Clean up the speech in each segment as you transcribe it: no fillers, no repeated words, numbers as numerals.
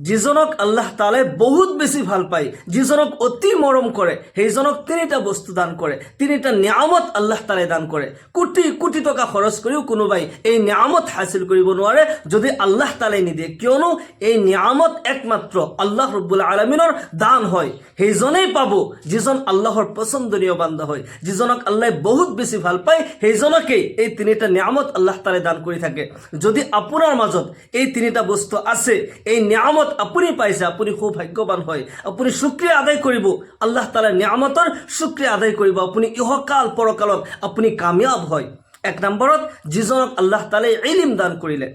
যিজনক আল্লাহ তাআলাই বহুত বেছি ভাল পায়, যিজনক অতি মৰম কৰে, সেইজনক তিনিটা বস্তু দান কৰে, তিনিটা নিয়ামত আল্লাহ তাআলাই দান কৰে। কোটি কোটি টকা খৰচ কৰিও কোনোবাই এই নিয়ামত হাসিল কৰিব নোৱাৰে যদি আল্লাহ তাআলাই নিদিয়ে, কিয়নো এই নিয়ামত একমাত্ৰ আল্লাহ ৰব্বুল আলামিনৰ দান হয়। সেইজনেই পাব যিজন আল্লাহৰ পছন্দনীয় বান্দা হয়, যিজনক আল্লাহ বহুত বেছি ভাল পায়, সেইজনকেই এই তিনিটা নিয়ামত আল্লাহ তাআলাই দান কৰি থাকে। যদি আপোনাৰ মাজত এই তিনিটা বস্তু আছে, এই নিয়ামত আপুনি পাইছে, আপুনি খুব ভাগ্যৱান হয়। আপুনি শুকৰিয়া আদায় কৰিব, আল্লাহ তাআলাৰ নিয়ামতৰ শুকৰিয়া আদায় কৰিব, আপুনি ইহকাল পৰকালত আপুনি কামিয়াব হয়। এক নম্বৰত যিজনক আল্লাহ তাআলাই ইলম দান কৰিলে।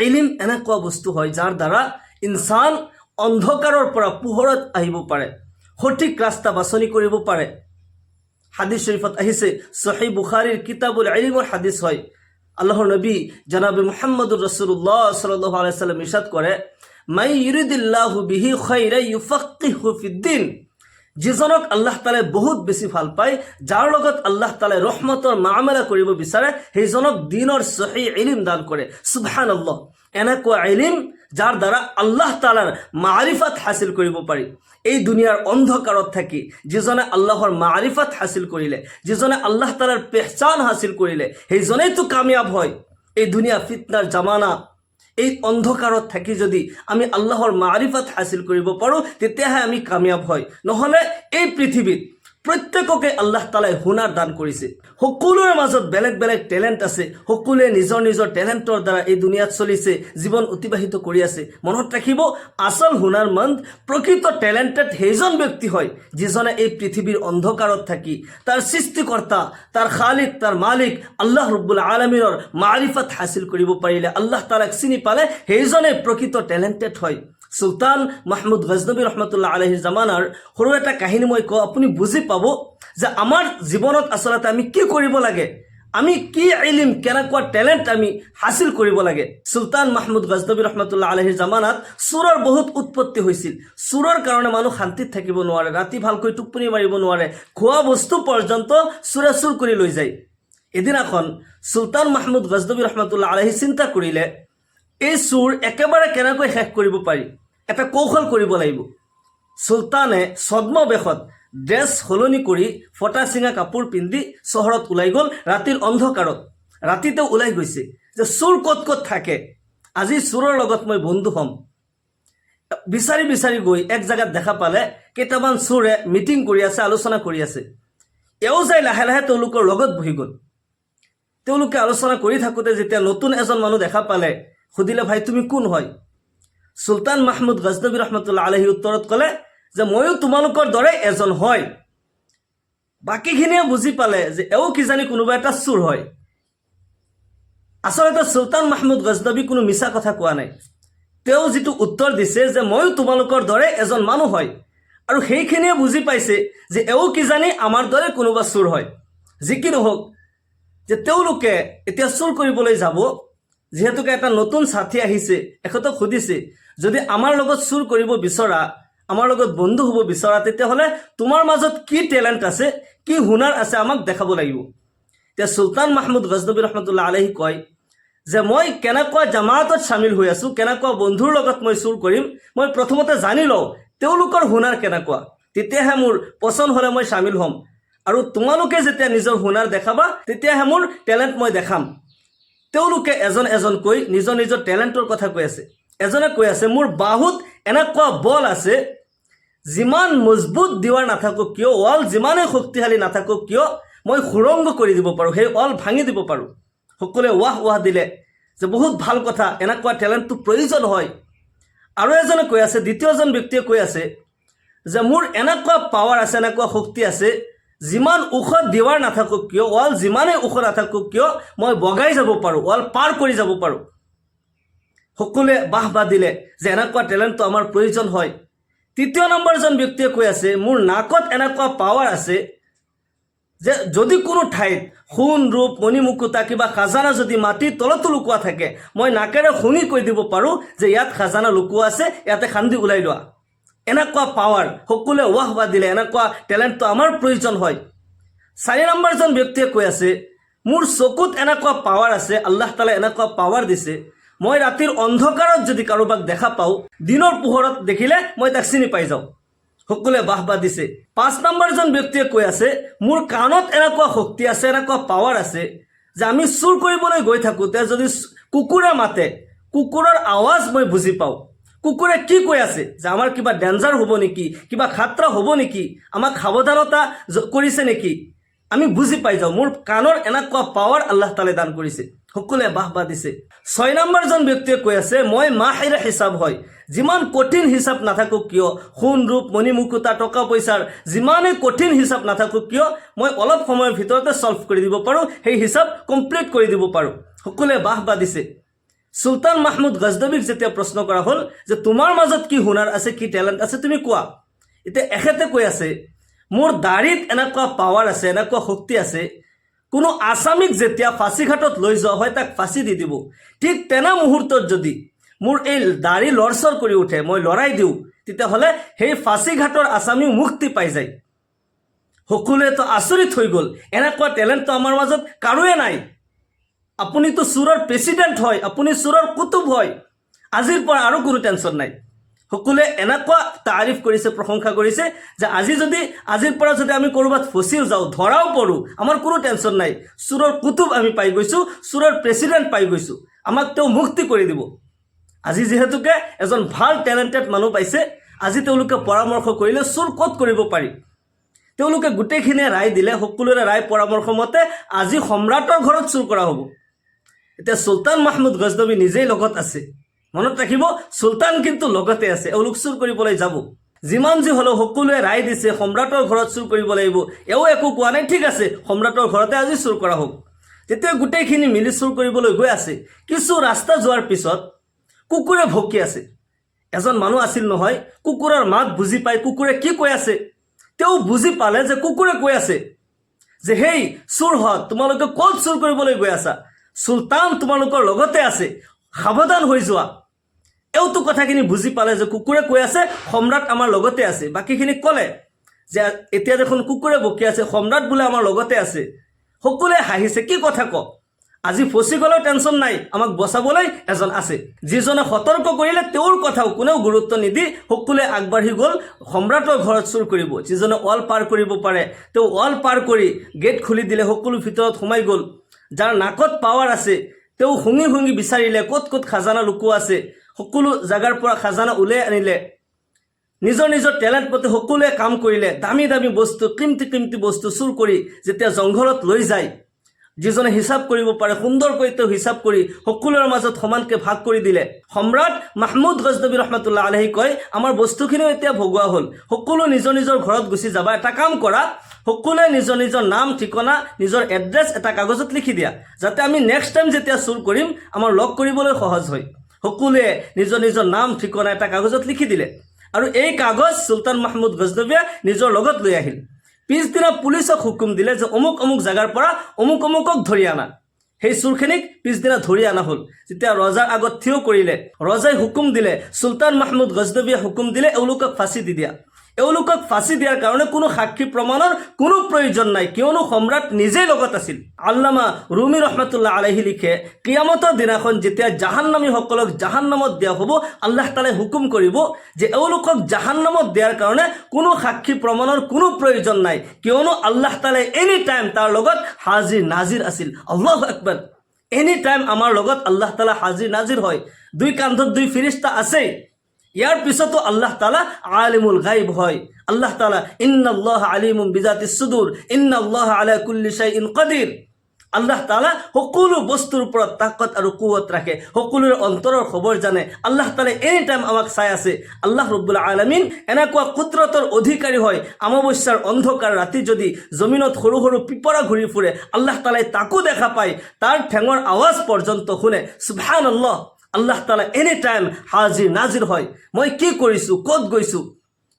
ইলম এনেকুৱা বস্তু হয় যাৰ দ্বাৰা ইনসান অন্ধকাৰৰ পৰা পোহৰত আহিব পাৰে, সঠিক ৰাস্তা বাছনি কৰিব পাৰে। হাদিস শৰীফত আহিছে, সহিহ বুখাৰীৰ কিতাবুল ইলমৰ হাদিস হয়। আল্লাহর নবী জনাবে মুহাম্মদুর রাসূলুল্লাহ সাল্লাল্লাহু আলাইহি সাল্লাম ইরশাদ করে, মাই ইউরিদিল্লাহু বিহি খায়রান ইউফাক্কিহু ফিদ্দিন। যিজনক আল্লাহ তাআলাই বহুত বেছি ভাল পায়, যাৰ লগত আল্লাহ তাআলাই ৰহমতৰ মামলা কৰিব বিচাৰে, সেইজনক দিনৰ সহি ইলম দান কৰে। সুবহানাল্লাহ, এনেকুৱা ইলম যাৰ দ্বাৰা আল্লাহ তাআলাৰ মাৰিফাত হাসিল কৰিব পাৰি। এই দুনিয়াৰ অন্ধকাৰত থাকি যিজনে আল্লাহৰ মাৰিফাত হাসিল কৰিলে, যিজনে আল্লাহ তাআলাৰ পেহচান হাসিল কৰিলে, সেইজনেই তো কামিয়াব হয়। এই দুনিয়া ফিতনাৰ জামানা, এই অন্ধকাৰত থাকি যদি আমি আল্লাহৰ মাৰিফাত হাসিল কৰিব পাৰোঁ, তেতিয়াহে আমি কামিয়াব হয়। নহ'লে এই পৃথিৱীত প্ৰত্যেককে আল্লাহ তাআলাই হুনাৰ দান কৰিছে। সকলোৰে মাজত বেলেগ বেলেগ টেলেণ্ট আছে, সকলোৱে নিজৰ নিজৰ টেলেণ্টৰ দ্বাৰা এই দুনিয়াত চলিছে, জীৱন অতিবাহিত কৰি আছে। মনত ৰাখিব, আচল হুনাৰমন্দ, প্ৰকৃত টেলেণ্টেড সেইজন ব্যক্তি হয় যিজনে এই পৃথিৱীৰ অন্ধকাৰত থাকি তাৰ সৃষ্টিকৰ্তা, তাৰ খালিক, তাৰ মালিক আল্লাহ ৰব্বুল আলামিনৰ মাৰিফাত হাসিল কৰিব পাৰিলে, আল্লাহ তাআলাক চিনি পালে, সেইজনে প্ৰকৃত টেলেণ্টেড হয়। সুলতান মাহমুদ গজনবী ৰহমতুল্লাহ আলাইহিৰ জামানাৰ সৰু এটা কাহিনী মই কওঁ, আপুনি বুজি পাব যে আমাৰ জীৱনত আচলতে আমি কি কৰিব লাগে, আমি কি ইলম, কেনেকুৱা টেলেণ্ট আমি হাসিল কৰিব লাগে। সুলতান মাহমুদ গজনবী ৰহমতুল্লাহ আলাইহিৰ জামানাত চোৰৰ বহুত উৎপত্তি হৈছিল। চোৰৰ কাৰণে মানুহ শান্তিত থাকিব নোৱাৰে, ৰাতি ভালকৈ টোপনি মাৰিব নোৱাৰে, খোৱা বস্তু পৰ্যন্ত চোৰে চুৰ কৰি লৈ যায়। এদিনাখন সুলতান মাহমুদ গজনবী ৰহমতুল্লাহ আলাইহি চিন্তা কৰিলে, এই চোৰ একেবাৰে কেনেকৈ শেষ কৰিব পাৰি, এটা কৌশল কৰিব লাগিব। সুলতানে ছদ্মবেশত ড্ৰেছ সলনি কৰি ফটা চিঙা কাপোৰ পিন্ধি চহৰত ওলাই গ'ল। ৰাতিৰ অন্ধকাৰত, ৰাতিতে ওলাই গৈছে যে চোৰ ক'ত ক'ত থাকে, আজি চোৰৰ লগত মই বন্ধু হ'ম। বিচাৰি বিচাৰি গৈ এক জেগাত দেখা পালে কেইটামান চোৰে মিটিং কৰি আছে, আলোচনা কৰি আছে। এও যাই লাহে লাহে তেওঁলোকৰ লগত বহি গ'ল। তেওঁলোকে আলোচনা কৰি থাকোঁতে যেতিয়া নতুন এজন মানুহ দেখা পালে, সুধিলে, ভাই তুমি কোন হয়? সুলতান মাহমুদ গজনবী রহমতুল্লাহ আলাইহি উত্তৰত ক'লে যে ময়ো তোমালোকৰ দৰে এজন হয়। বাকীখিনিয়ে বুজি পালে যে এও কিজানি কোনোবা এটা চোৰ হয়। আচলতে সুলতান মাহমুদ গজনবী কোনো মিছা কথা কোৱা নাই। তেওঁ যিটো উত্তৰ দিছে যে ময়ো তোমালোকৰ দৰে এজন মানুহ হয়, আৰু সেইখিনিয়ে বুজি পাইছে যে এও কিজানি আমাৰ দৰে কোনোবা চোৰ হয়। যি কি নহওক, যে তেওঁলোকে এতিয়া চুৰ কৰিবলৈ যাব, যিহেতুকে এটা নতুন সাথী আহিছে, এখেতক সুধিছে, যদি আমাৰ লগত চুৰ কৰিব বিচৰা, আমাৰ লগত বন্ধু হ'ব বিচৰা, তেতিয়াহ'লে তোমাৰ মাজত কি টেলেণ্ট আছে, কি হুনাৰ আছে, আমাক দেখাব লাগিব। এতিয়া সুলতান মাহমুদ গজনবী ৰহমতুল্লাহ আলাইহি কয় যে মই কেনেকুৱা জামাতত চামিল হৈ আছোঁ, কেনেকুৱা বন্ধুৰ লগত মই চুৰ কৰিম, মই প্ৰথমতে জানি লওঁ তেওঁলোকৰ হুনাৰ কেনেকুৱা, তেতিয়াহে মোৰ পচন্দ হ'লে মই চামিল হ'ম। আৰু তোমালোকে যেতিয়া নিজৰ হুনাৰ দেখাবা, তেতিয়াহে মোৰ টেলেণ্ট মই দেখাম। তেওঁলোকে এজন এজনকৈ নিজৰ নিজৰ টেলেণ্টৰ কথা কৈ আছে। এজনে কৈ আছে, মোৰ বাহুত এনেকুৱা বল আছে, যিমান মজবুত দিৱাৰ নাথাকক কিয়, ৱাল যিমানেই শক্তিশালী নাথাকক কিয়, মই সুৰংগ কৰি দিব পাৰোঁ, সেই ৱাল ভাঙি দিব পাৰোঁ। সকলোৱে ৱাহ ৱাহ দিলে যে বহুত ভাল কথা, এনেকুৱা টেলেণ্টটো প্ৰয়োজন হয়। আৰু এজনে কৈ আছে, দ্বিতীয়জন ব্যক্তিয়ে কৈ আছে যে মোৰ এনেকুৱা পাৱাৰ আছে, এনেকুৱা শক্তি আছে, যিমান ওখ দিৱাৰ নাথাকক কিয়, ৱাল যিমানেই ওখ নাথাকক কিয়, মই বগাই যাব পাৰোঁ, ৱাল পাৰ কৰি যাব পাৰোঁ। সকলোৱে বাহ বাহ দিলে যে এনেকুৱা টেলেণ্টটো আমাৰ প্ৰয়োজন হয়। তৃতীয় নম্বৰজন ব্যক্তিয়ে কৈ আছে, মোৰ নাকত এনেকুৱা পাৱাৰ আছে যে যদি কোনো ঠাইত সোণ ৰূপ মণিমুকুতা কিবা খাজানা যদি মাটিৰ তলতো লুকুৱা থাকে, মই নাকেৰে শুঙি কৈ দিব পাৰোঁ যে ইয়াত খাজানা লুকুৱা আছে, ইয়াতে খান্দি ওলাই লোৱা। এনেকুৱা পাৱাৰ, সকলোৱে ৱাহ ৱাহ দিলে, এনেকুৱা টেলেণ্টটো আমাৰ প্ৰয়োজন হয়। 4 নম্বৰজন ব্যক্তিয়ে কৈ আছে, মোৰ চকুত এনেকুৱা পাৱাৰ আছে, আল্লাহ তাআলাই এনেকুৱা পাৱাৰ দিছে, মই ৰাতিৰ অন্ধকাৰত যদি কাৰোবাক দেখা পাওঁ, দিনৰ পোহৰত দেখিলে মই তাক চিনি পাই যাওঁ। সকলোৱে বাহবা দিছে। 5 নম্বৰজন ব্যক্তিয়ে কৈ আছে, মোৰ কাণত এনেকুৱা শক্তি আছে, এনেকুৱা পাৱাৰ আছে যে আমি চুৰ কৰিবলৈ গৈ থাকোঁতে যদি কুকুৰে মাতে, কুকুৰৰ আৱাজ মই বুজি পাওঁ। কুকুৰে কি কৈ আছে, যে আমাৰ কিবা ডেঞ্জাৰ হ'ব নেকি, কিবা খাতৰা হ'ব নেকি, আমাক সাৱধানতা কৰিছে নেকি, আমি বুজি পাই যাওঁ। মোৰ কাণৰ এনেকুৱা পাৱাৰ আল্লাহ তাআলাই দান কৰিছে। সকলোৱে বাহবা দিছে। 6 নম্বৰজন ব্যক্তিয়ে কৈ আছে, মই মাহিৰ হিচাপ হয়, যিমান কঠিন হিচাপ নাথাকক কিয়, সোণ ৰূপ মণি মুকুতা টকা পইচাৰ যিমানেই কঠিন হিচাপ নাথাকক কিয়, মই অলপ সময়ৰ ভিতৰতে ছল্ভ কৰি দিব পাৰোঁ, সেই হিচাপ কমপ্লিট কৰি দিব পাৰোঁ। সকলোৱে বাহবা দিছে। সুলতান মাহমুদ গজনবীক যেতিয়া প্ৰশ্ন কৰা হ'ল যে তোমাৰ মাজত কি হুনাৰ আছে, কি টেলেণ্ট আছে, তুমি কোৱা। এতিয়া এখেতে কৈ আছে, মোৰ দাড়িত এনেকুৱা পাৱাৰ আছে, এনেকুৱা শক্তি আছে, কোনো আসামিক যেতিয়া ফাঁচীঘাটত লৈ যোৱা হয় তাক ফাঁচী দি দিব। ঠিক তেনে মুহূৰ্তত যদি মোৰ এই দাড়ি লৰচৰ কৰি উঠে, মই লৰাই দিওঁ, তেতিয়াহ'লে সেই ফাঁচীঘাটৰ আসামী মুক্তি পাই যায়। সকলোৱেতো আচৰিত হৈ গ'ল, এনেকুৱা টেলেণ্টটো আমাৰ মাজত কাৰোৱে নাই। আপুনিতো চুৰৰ প্ৰেচিডেণ্ট হয়, আপুনি চুৰৰ কুতুব হয়, আজিৰ পৰা আৰু কোনো টেনশ্যন নাই। সকলোৱে এনেকুৱা তাৰিফ কৰিছে, প্ৰশংসা কৰিছে যে আজিৰ পৰা যদি আমি ক'ৰবাত ফচিও যাওঁ, ধৰাও পৰোঁ, আমাৰ কোনো টেনশ্যন নাই। চুৰৰ কুতুব আমি পাই গৈছোঁ, চুৰৰ প্ৰেচিডেণ্ট পাই গৈছোঁ, আমাক তেওঁ মুক্তি কৰি দিব। আজি যিহেতুকে এজন ভাল টেলেণ্টেড মানুহ পাইছে, আজি তেওঁলোকে পৰামৰ্শ কৰিলে চুৰ ক'ত কৰিব পাৰি। তেওঁলোকে গোটেইখিনিয়ে ৰায় দিলে, সকলোৰে ৰায় পৰামৰ্শ মতে আজি সম্ৰাটৰ ঘৰত চুৰ কৰা হ'ব। এতিয়া চুলতান মাহমুদ গজনবী নিজেই লগত আছে, মনত ৰাখিব, চুলতান কিন্তু লগতে আছে, এওঁলোক চুৰ কৰিবলৈ যাব। যিমান যি হ'লেও সকলোৱে ৰায় দিছে সম্ৰাটৰ ঘৰত চুৰ কৰিব লাগিব, এও একো কোৱা নাই, ঠিক আছে সম্ৰাটৰ ঘৰতে আজি চুৰ কৰা হওক। তেতিয়া গোটেইখিনি মিলি চুৰ কৰিবলৈ গৈ আছে। কিছু ৰাস্তা যোৱাৰ পিছত কুকুৰে ভুকি আছে। এজন মানুহ আছিল নহয়, কুকুৰৰ মাত বুজি পাই কুকুৰে কি কৈ আছে, তেওঁ বুজি পালে যে কুকুৰে কৈ আছে যে হেই চুৰহঁত, তোমালোকে ক'ত চুৰ কৰিবলৈ গৈ আছা, চুলতান তোমালোকৰ লগতে আছে, সাৱধান হৈ যোৱা। এওঁতো কথাখিনি বুজি পালে যে কুকুৰে কৈ আছে সম্ৰাট আমাৰ লগতে আছে। বাকীখিনিক ক'লে যে এতিয়া দেখোন কুকুৰে বকি আছে, সম্ৰাট বোলে আমাৰ লগতে আছে। সকলোৱে হাঁহিছে, কি কথা ক, আজি ফচি গ'লেও টেনশ্যন নাই, আমাক বচাবলৈ এজন আছে। যিজনে সতৰ্ক কৰিলে তেওঁৰ কথাও কোনেও গুৰুত্ব নিদি সকলোৱে আগবাঢ়ি গ'ল সম্ৰাটৰ ঘৰত চুৰ কৰিব। যিজনে ৱাল পাৰ কৰিব পাৰে তেওঁ ৱাল পাৰ কৰি গেট খুলি দিলে, সকলো ভিতৰত সোমাই গ'ল। যাৰ নাকত পাৱাৰ আছে তেওঁ শুঙি শুঙি বিচাৰিলে ক'ত ক'ত খাজানা লুকুৱা আছে, সকলো জাগাৰ পৰা খাজানা উলিয়াই আনিলে। নিজৰ নিজৰ টেলেণ্ট মতে সকলোৱে কাম কৰিলে, দামী দামী বস্তু, কিমতি বস্তু চুৰ কৰি যেতিয়া জংঘলত লৈ যায়, যিজনে হিচাপ কৰিব পাৰে সুন্দৰকৈ তেওঁ হিচাপ কৰি সকলোৰে মাজত সমানকৈ ভাগ কৰি দিলে। সম্ৰাট মাহমুদ গজনবী ৰহমতুল্লাহ আলাইহি কয়, আমাৰ বস্তুখিনিও এতিয়া ভগোৱা হ'ল, সকলো নিজৰ নিজৰ ঘৰত গুচি যাবা, এটা কাম কৰা, সকলোৱে নিজৰ নিজৰ নাম ঠিকনা, নিজৰ এড্ৰেছ এটা কাগজত লিখি দিয়া, যাতে আমি নেক্সট টাইম যেতিয়া চুৰ কৰিম আমাৰ লগ কৰিবলৈ সহজ হয়। সকলোৱে নিজৰ নিজৰ নাম ঠিকনা এটা কাগজত লিখি দিলে, আৰু এই কাগজ চুলতান মাহমুদ গজনবীয়ে নিজৰ লগত লৈ আহিল। পিছদিনা পুলিচক হুকুম দিলে যে অমুক অমুক জাগাৰ পৰা অমুকক ধৰি আনা। সেই চুৰখিনিক পিছদিনা ধৰি অনা হ'ল। যেতিয়া ৰজাৰ আগত থিয় কৰিলে, ৰজাই হুকুম দিলে, চুলতান মাহমুদ গজনবীয়ে হুকুম দিলে এওঁলোকক ফাঁচি দি দিয়া। এওঁলোকক ফাঁচি দিয়াৰ কাৰণে কোনো সাক্ষী প্ৰমাণৰ কোনো প্ৰয়োজন নাই, কিয়নো সম্ৰাট নিজেই লগত আছিল। আল্লামা ৰুমি ৰহমতুল্লাহ আলাইহি লিখে, কিয়ামতৰ দিনাখন যেতিয়া জাহান্নামীসকলক জাহান্নামত দিয়া হ'ব, আল্লাহ তাআলাই হুকুম কৰিব যে এওঁলোকক জাহান্নামত দিয়াৰ কাৰণে কোনো সাক্ষী প্ৰমাণৰ কোনো প্ৰয়োজন নাই, কিয়নো আল্লাহ তাআলাই এনি টাইম তাৰ লগত হাজিৰ নাজিৰ আছিল। আল্লাহু আকবাৰ, এনি টাইম আমাৰ লগত আল্লাহ তাআলা হাজিৰ নাজিৰ হয়। 2 কান্ধত 2 ফিৰিস্তা আছেই। ইয়াৰ পিছতো আল্লাহ তাআলা আলিমুল গায়ব হয়। আল্লাহ তাআলা ইন্নাল্লাহ আলিমুম বিজাতিস সুদুৰ ইন্নাল্লাহ আলা কুল্লি শাইইন কাদিৰ। আল্লাহ তাআলা সকলো বস্তুৰ ওপৰত তাকত আৰু কুৱত ৰাখে, সকলোৰে অন্তৰৰ খবৰ জানে। আল্লাহ তাআলা এনি টাইম আমাক চাই আছে। আল্লাহ ৰব্বুল আলামিন এনেকুৱা কুদৰতৰ অধিকাৰী হয়, অমাৱস্যাৰ অন্ধকাৰ ৰাতি যদি জমিনত সৰু সৰু পিপৰা ঘূৰি ফুৰে, আল্লাহ তাআলাই তাকো দেখা পায়, তাৰ ঠেঙৰ আৱাজ পৰ্যন্ত শুনে। সুবহানাল্লাহ, আল্লাহ তাআলা এনি টাইম হাজিৰ নাজিৰ হয়। মই কি কৰিছোঁ, ক'ত গৈছোঁ,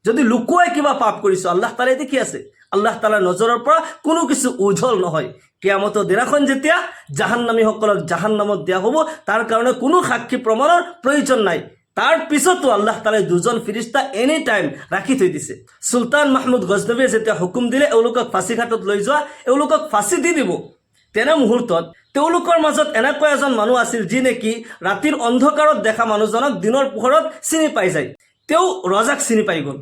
যদি লুকুৱাই কিবা পাপ কৰিছোঁ, আল্লাহ তাআলাই দেখি আছে। আল্লাহ তাআলাৰ নজৰৰ পৰা কোনো কিছু উজ্জ্বল নহয়। কিয়ামতৰ দিনাখন যেতিয়া জাহান্নামীসকলক জাহান্নামত দিয়া হ'ব, তাৰ কাৰণে কোনো সাক্ষী প্ৰমাণৰ প্ৰয়োজন নাই। তাৰ পিছতো আল্লাহ তাআলাই 2জন ফিৰিস্তা এনি টাইম ৰাখি থৈ দিছে। চুলতান মাহমুদ গজনবীয়ে যেতিয়া হুকুম দিলে এওঁলোকক ফাঁচীঘাটত লৈ যোৱা, এওঁলোকক ফাঁচী দি দিব। তেনে মুহূৰ্তত তেওঁলোকৰ মাজত এনেকুৱা এজন মানুহ আছিল যি নেকি ৰাতিৰ অন্ধকাৰত দেখা মানুহজনক দিনৰ পোহৰত চিনি পাই যায়। তেওঁ ৰজাক চিনি পাই গ'ল।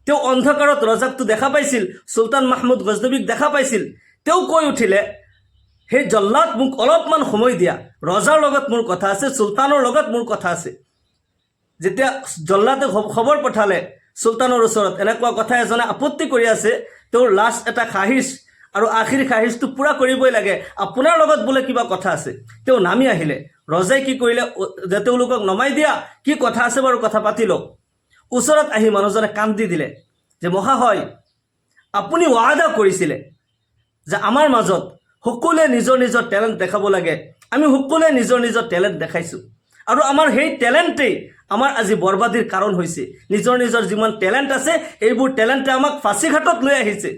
তেওঁ অন্ধকাৰত ৰজাকটো দেখা পাইছিল, চুলতান মাহমুদ গজনবীক দেখা পাইছিল। তেওঁ কৈ উঠিলে, সেই জল্লাদ মোক অলপমান সময় দিয়া, ৰজাৰ লগত মোৰ কথা আছে, চুলতানৰ লগত মোৰ কথা আছে। যেতিয়া জল্লাদে খবৰ পঠালে চুলতানৰ ওচৰত এনেকুৱা কথা এজনে আপত্তি কৰি আছে, তেওঁৰ লাষ্ট এটা খাহিছ আৰু আখিৰ খাহিছটো পূৰা কৰিবই লাগে, আপোনাৰ লগত বোলে কিবা কথা আছে। তেওঁ নামি আহিলে। ৰজাই কি কৰিলে, যে তেওঁলোকক নমাই দিয়া, কি কথা আছে বাৰু কথা পাতি লওক। ওচৰত আহি মানুহজনে কান্দি দিলে যে মহাশয়, আপুনি ৱাদা কৰিছিলে যে আমাৰ মাজত সকলোৱে নিজৰ নিজৰ টেলেণ্ট দেখাব লাগে। আমি সকলোৱে নিজৰ নিজৰ টেলেণ্ট দেখাইছোঁ আৰু আমাৰ সেই টেলেণ্টেই আমাৰ আজি বৰবাদীৰ কাৰণ হৈছে। নিজৰ নিজৰ যিমান টেলেণ্ট আছে এইবোৰ টেলেণ্টে আমাক ফাঁচীঘাটত লৈ আহিছে।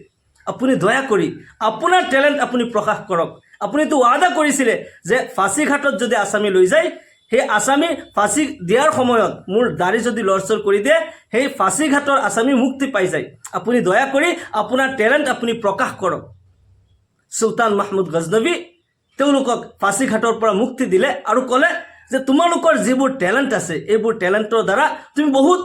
আপুনি দয়া কৰি আপোনাৰ টেলেণ্ট আপুনি প্ৰকাশ কৰক। আপুনিতো ৱাদা কৰিছিলে যে ফাঁচীঘাটত যদি আসামী লৈ যায়, সেই আসামী ফাঁচী দিয়াৰ সময়ত মোৰ দাড়ি যদি লৰচৰ কৰি দিয়ে, সেই ফাঁচীঘাটৰ আসামী মুক্তি পাই যায়। আপুনি দয়া কৰি আপোনাৰ টেলেণ্ট আপুনি প্ৰকাশ কৰক। চুলতান মাহমুদ গজনবী তেওঁলোকক ফাঁচীঘাটৰ পৰা মুক্তি দিলে আৰু ক'লে যে তোমালোকৰ যিবোৰ টেলেণ্ট আছে, এইবোৰ টেলেণ্টৰ দ্বাৰা তুমি বহুত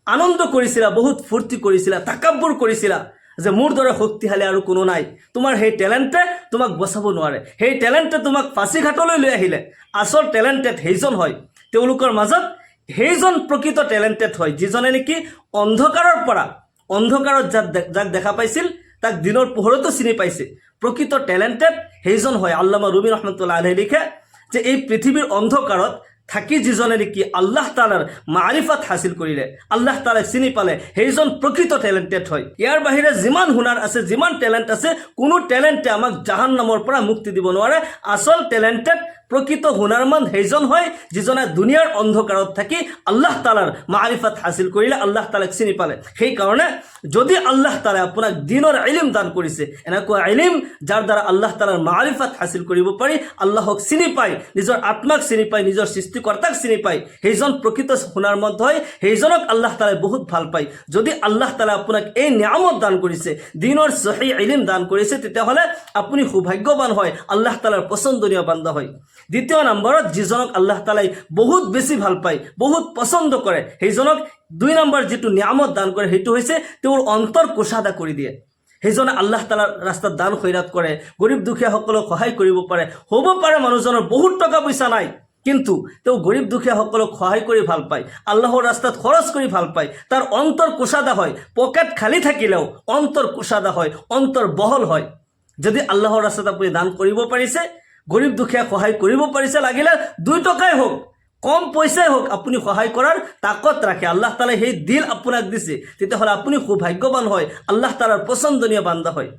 আনন্দ কৰিছিলা, বহুত ফূৰ্তি কৰিছিলা, তাকাব্বুৰ কৰিছিলা যে মোৰ দৰে শক্তিশালী আৰু কোনো নাই। তোমাৰ সেই টেলেণ্টে তোমাক বচাব নোৱাৰে। সেই টেলেণ্টে তোমাক ফাঁচীঘাটলৈ লৈ আহিলে। আচল টেলেণ্টেড সেইজন হয়, তেওঁলোকৰ মাজত সেইজন প্ৰকৃত টেলেণ্টেড হয় যিজনে নেকি অন্ধকাৰত যাক দেখা পাইছিল তাক দিনৰ পোহৰতো চিনি পাইছে। প্ৰকৃত টেলেণ্টেড সেইজন হয়। আল্লামা ৰুমি ৰহমতুল্লাহ আলাইহি লিখে যে এই পৃথিৱীৰ অন্ধকাৰত থাকি যিজনে নেকি আল্লাহ তালাৰ মাৰিফাত হাসিল কৰিলে, আল্লাহ তালাই চিনি পালে, সেইজন প্ৰকৃত টেলেণ্টেড হয়। ইয়াৰ বাহিৰে যিমান হুনাৰ আছে, যিমান টেলেণ্ট আছে, কোনো টেলেণ্টে আমাক জাহান্নামৰ পৰা মুক্তি দিব নোৱাৰে। আচল টেলেণ্টেড প্ৰকৃত হুনাৰমন্দ সেইজন হয় যিজনে দুনিয়াৰ অন্ধকাৰত থাকি আল্লাহ তালাৰ মাৰিফাত হাসিল কৰিলে, আল্লাহ তালাক চিনি পালে। সেইকাৰণে যদি আল্লাহ তালাই আপোনাক দিনৰ ইলম দান কৰিছে, এনেকুৱা ইলম যাৰ দ্বাৰা আল্লাহ তালাৰ মাৰিফাত হাসিল কৰিব পাৰি, আল্লাহক চিনি পায়, নিজৰ আত্মাক চিনি পায়, নিজৰ সৃষ্টিকৰ্তাক চিনি পায়, সেইজন প্ৰকৃত হুনাৰমন্দ হয়। সেইজনক আল্লাহ তালাই বহুত ভাল পায়। যদি আল্লাহ তালাই আপোনাক এই নিয়ামত দান কৰিছে, দিনৰ সহি ইলম দান কৰিছে, তেতিয়াহ'লে আপুনি সৌভাগ্যৱান হয়, আল্লাহ তালাৰ পছন্দনীয় বান্দা হয়। দ্বিতীয় নম্বৰত যিজনক আল্লাহ তালাই বহুত বেছি ভাল পায়, বহুত পছন্দ কৰে, সেইজনক 2 নম্বৰ যিটো নিয়ামত দান কৰে সেইটো হৈছে তেওঁৰ অন্তৰ কোষাদা কৰি দিয়ে। সেইজনে আল্লাহ তালাৰ ৰাস্তাত দান খৈৰাত কৰে, গৰীব দুখীয়াসকলক সহায় কৰিব পাৰে। হ'ব পাৰে মানুহজনৰ বহুত টকা পইচা নাই, কিন্তু তেওঁ গৰীব দুখীয়াসকলক সহায় কৰি ভাল পায়, আল্লাহৰ ৰাস্তাত খৰচ কৰি ভাল পায়। তাৰ অন্তৰ কোষাদা হয়। পকেট খালী থাকিলেও অন্তৰ কোষাদা হয়, অন্তৰ বহল হয়। যদি আল্লাহৰ ৰাস্তাত আপুনি দান কৰিব পাৰিছে, গৰীব দুখীয়াক সহায় কৰিব পাৰিছে, লাগিলে 2 টকাই হোক, কম পইচাই হোক, আপুনি সহায় কৰাৰ তাকত ৰাখে, আল্লাহ তালাই সেই দিল আপোনাক দিছে, তেতিয়াহ'লে আপুনি সৌভাগ্যৱান হয়, আল্লাহ তালাৰ পছন্দনীয় বান্দা হয়।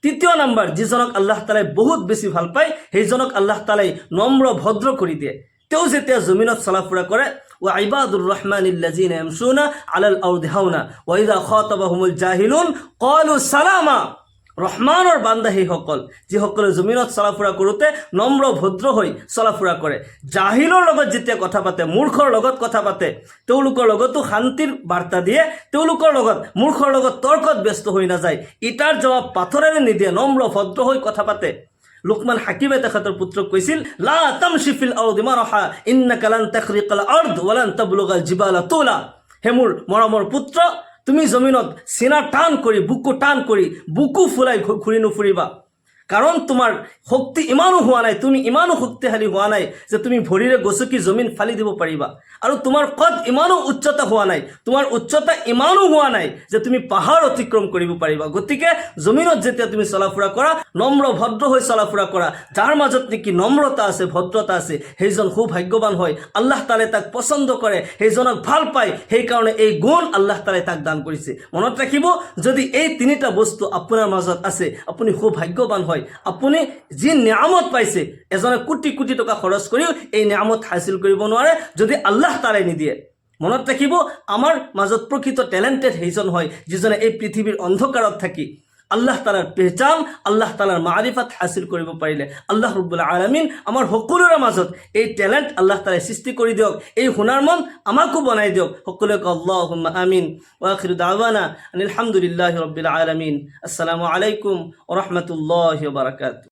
তৃতীয় নম্বৰ যিজনক আল্লাহ তালাই বহুত বেছি ভাল পায়, সেইজনক আল্লাহ তালাই নম্ৰ ভদ্ৰ কৰি দিয়ে। তেওঁ যেতিয়া জমিনত চলাফুৰা কৰে, ওয়া ইবাদুৰ ৰহমানিল্লাযিনা ইয়ামশুনা আলাল আৰদি হাওনা ওয়া ইযা খাতাবাহুমুল জাহিলুন ক্বালু সালামা। ৰহমানৰ বান্দা সেইসকল যিসকলে জমিনত চলাফুৰা কৰোঁতে নম্ৰ ভদ্ৰ হৈ চলাফুৰা কৰে। জাহিলৰ লগত যেতিয়া কথা পাতে, মূৰ্খৰ লগত কথা পাতে, তেওঁলোকৰ লগতো শান্তিৰ বাৰ্তা দিয়ে, তেওঁলোকৰ লগত মূৰ্খৰ লগত তৰ্কত ব্যস্ত হৈ নাযায়, ইটাৰ জবাব পাথৰেৰে নিদিয়ে, নম্ৰ ভদ্ৰ হৈ কথা পাতে। লুকমান হাকিমে তেখেতৰ পুত্ৰক কৈছিল, লা তামশি ফিল আৰদি মাৰহা ইন্নাকা লান তাখৰিকাল আৰদ ওয়া লান তাবলুগাল জিবালা তুলা। হে মোৰ মৰমৰ পুত্ৰ, তুমি জমিনত চিনা টান কৰি, বুকু টান কৰি, বুকু ফুলাই ঘূৰি নুফুৰিবা। কাৰণ তোমাৰ শক্তি ইমানো হোৱা নাই, তুমি ইমানো শক্তিশালী হোৱা নাই যে তুমি ভৰিৰে গচকি জমিন ফালি দিব পাৰিবা। আৰু তোমাৰ কদ ইমানো উচ্চতা হোৱা নাই, তোমাৰ উচ্চতা ইমানো হোৱা নাই যে তুমি পাহাৰ অতিক্ৰম কৰিব পাৰিবা। গতিকে জমিনত যেতিয়া তুমি চলাফুৰা কৰা, নম্ৰ ভদ্ৰ হৈ চলাফুৰা কৰা। যাৰ মাজত নেকি নম্ৰতা আছে, ভদ্ৰতা আছে, সেইজন সৌভাগ্যৱান হয়, আল্লাহ তালে তাক পছন্দ কৰে, সেইজনক ভাল পায়। সেইকাৰণে এই গুণ আল্লাহ তালে তাক দান কৰিছে। মনত ৰাখিব, যদি এই 3টা বস্তু আপোনাৰ মাজত আছে, আপুনি সৌভাগ্যৱান হয়। আপুনি যি নিয়ামত পাইছে, এজনে কোটি কোটি টকা খৰচ কৰিও এই নিয়ামত হাসিল কৰিব নোৱাৰে যদি আল্লাহ তালাই নিদিয়ে। মনত ৰাখিব, আমাৰ মাজত প্ৰকৃত টেলেণ্টেড সেইজন হয় যিজনে এই পৃথিৱীৰ অন্ধকাৰত থাকি আল্লাহ তালাৰ পেহচান, আল্লাহ তালাৰ মাৰিফাত হাসিল কৰিব পাৰিলে। আল্লাহ ৰব্বুল আলামিন আমাৰ সকলোৰে মাজত এই টেলেণ্ট আল্লাহ তালাই সৃষ্টি কৰি দিয়ক, এই হুনাৰমন্দ আমাকো বনাই দিয়ক। সকলোকে আল্লাহুম্মা আমিন। ওয়া আখিৰু দাওয়ানা আনিল হামদুলিল্লাহি ৰব্বিল আলামিন। আসসালামু আলাইকুম ওয়া ৰাহমাতুল্লাহি ওয়া বাৰাকাতুহু।